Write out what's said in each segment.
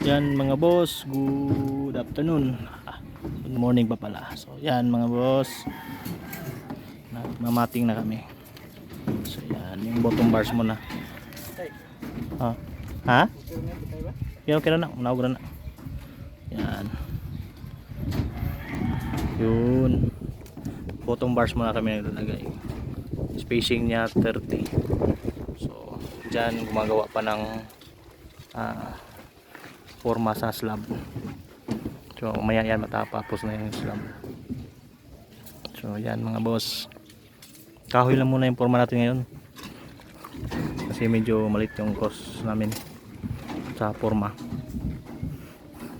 Yan mga boss, good afternoon. Good morning pa pala. So yan mga boss, mamating na kami. So yan, yung bottom bars muna. Ha? Yan, okay na, unawag na. Yan. Yun. Bottom bars muna kami naglalagay. Spacing niya 30. So dyan gumagawa pa ng forma sa slab. So maya yan matapos na yung slab. So yan mga boss, kahoy lang muna yung forma natin ngayon kasi medyo malit yung cost namin sa forma.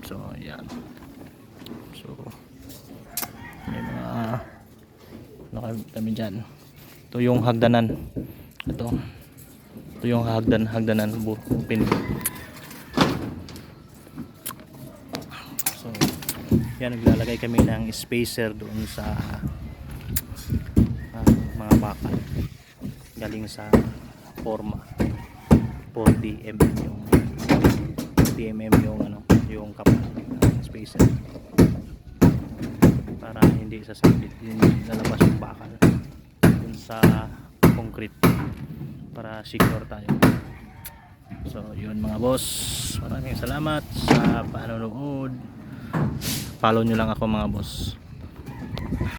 So yan. So may mga kami dyan. Ito yung hagdanan. Ito yung hagdanan bupin. So yan, naglalagay kami ng spacer doon sa mga bakal galing sa forma. 40 mm yung 40 mm yung yung kapal ng spacer para hindi sasabit, hindi lalabas yung bakal dun sa concrete, para secure tayo. So yun mga boss, maraming salamat sa panonood. Follow nyo lang ako mga boss.